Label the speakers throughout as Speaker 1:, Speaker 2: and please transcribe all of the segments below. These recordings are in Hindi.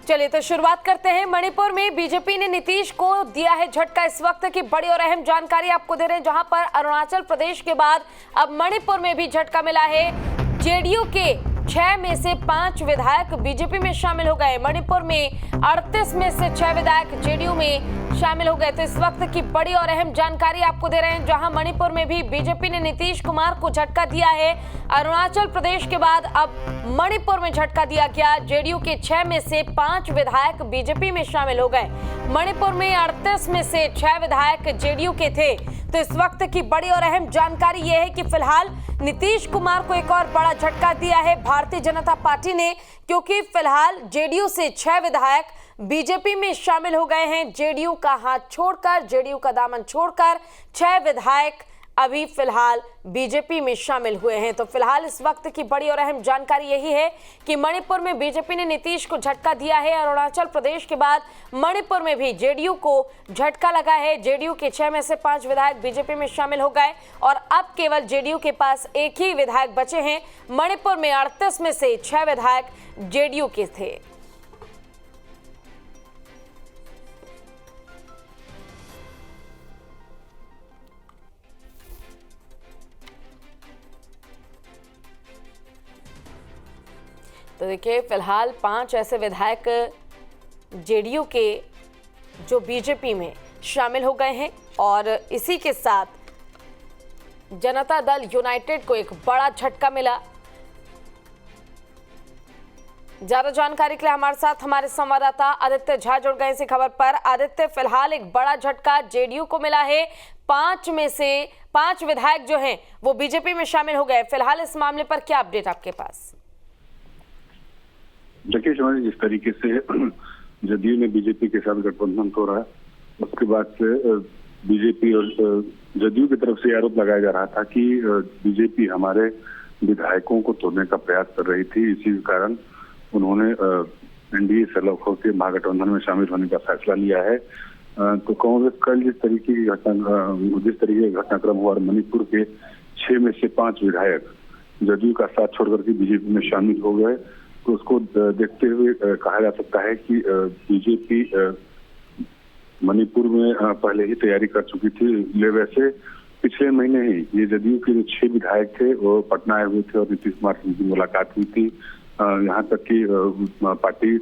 Speaker 1: चलिए तो शुरुआत करते हैं। मणिपुर में बीजेपी ने नीतीश को दिया है झटका। इस वक्त की बड़ी और अहम जानकारी आपको दे रहे हैं, जहां पर अरुणाचल प्रदेश के बाद अब मणिपुर में भी झटका मिला है। जेडीयू के 6 में से 5 विधायक बीजेपी में शामिल हो गए। मणिपुर में 38 में से 6 विधायक जेडीयू में शामिल हो गए। तो इस वक्त की बड़ी और अहम जानकारी आपको दे रहे हैं, जहां मणिपुर में भी बीजेपी ने नीतीश कुमार को झटका दिया है। अरुणाचल प्रदेश के बाद अब मणिपुर में झटका दिया गया। जेडीयू के 6 में से 5 विधायक बीजेपी में शामिल हो गए। मणिपुर में 38 में से 6 विधायक जेडीयू के थे। तो इस वक्त की बड़ी और अहम जानकारी यह है कि फिलहाल नीतीश कुमार को एक और बड़ा झटका दिया है भारतीय जनता पार्टी ने, क्योंकि फिलहाल जेडीयू से 6 विधायक बीजेपी में शामिल हो गए हैं। जेडीयू का हाथ छोड़कर, जेडीयू का दामन छोड़कर 6 विधायक अभी फिलहाल बीजेपी में शामिल हुए हैं। तो फिलहाल इस वक्त की बड़ी और अहम जानकारी यही है कि मणिपुर में बीजेपी ने नीतीश को झटका दिया है। अरुणाचल प्रदेश के बाद मणिपुर में भी जेडीयू को झटका लगा है। जेडीयू के 6 में से 5 विधायक बीजेपी में शामिल हो गए और अब केवल जेडीयू के पास एक ही विधायक बचे हैं। मणिपुर में 38 में से 6 विधायक जेडीयू के थे। तो देखिए, फिलहाल 5 ऐसे विधायक जेडीयू के जो बीजेपी में शामिल हो गए हैं और इसी के साथ जनता दल यूनाइटेड को एक बड़ा झटका मिला। ज्यादा जानकारी के लिए हमारे साथ हमारे संवाददाता आदित्य झा जुड़ गए इसी खबर पर। आदित्य, फिलहाल एक बड़ा झटका जेडीयू को मिला है। 5 में से 5 विधायक जो हैं वो बीजेपी में शामिल हो गए। फिलहाल इस मामले पर क्या अपडेट आपके पास?
Speaker 2: देखिए शिवानी, जिस तरीके से जदयू ने बीजेपी के साथ गठबंधन तोड़ा है, उसके बाद से बीजेपी और जदयू की तरफ से आरोप लगाया जा रहा था कि बीजेपी हमारे विधायकों को तोड़ने का प्रयास कर रही थी। इसी कारण उन्होंने एनडीए से अलग होकर महागठबंधन में शामिल होने का फैसला लिया है। तो कांग्रेस कल जिस तरीके का घटनाक्रम हुआ, मणिपुर के 6 में से 5 विधायक जदयू का साथ छोड़कर के बीजेपी में शामिल हो गए, तो उसको देखते हुए कहा जा सकता है कि बीजेपी मणिपुर में पहले ही तैयारी कर चुकी थी। वैसे पिछले महीने ही ये जदयू के जो 6 विधायक थे वो पटना आए हुए थे और नीतीश कुमार से उनकी मुलाकात हुई थी। यहाँ तक कि पार्टी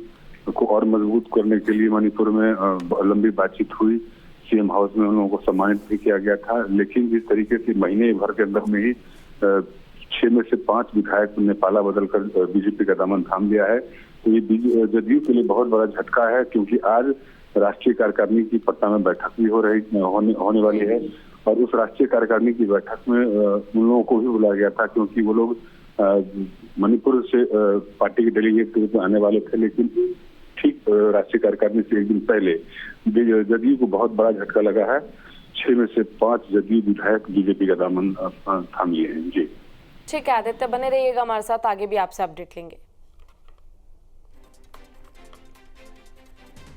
Speaker 2: को और मजबूत करने के लिए मणिपुर में लंबी बातचीत हुई। सीएम हाउस में उन लोगों को सम्मानित भी किया गया था। लेकिन जिस तरीके से महीने भर के अंदर में ही 6 में से 5 विधायक ने पाला बदलकर बीजेपी का दामन थाम लिया है, तो ये जदयू के लिए बहुत बड़ा झटका है। क्योंकि आज राष्ट्रीय कार्यकारिणी की पटना में बैठक भी होने वाली है और उस राष्ट्रीय कार्यकारिणी की बैठक में उन लोगों को भी बुलाया गया था, क्योंकि वो लोग मणिपुर से पार्टी के डेलीगेट के रूप में आने वाले थे। लेकिन ठीक राष्ट्रीय कार्यकारिणी से एक दिन पहले जदयू को बहुत बड़ा झटका लगा है। 6 में से 5 जदयू विधायक बीजेपी का दामन थाम लिए हैं। जी
Speaker 1: ठीक है आदित्य, बने रहिएगा हमारे साथ, आगे भी आपसे अपडेट लेंगे।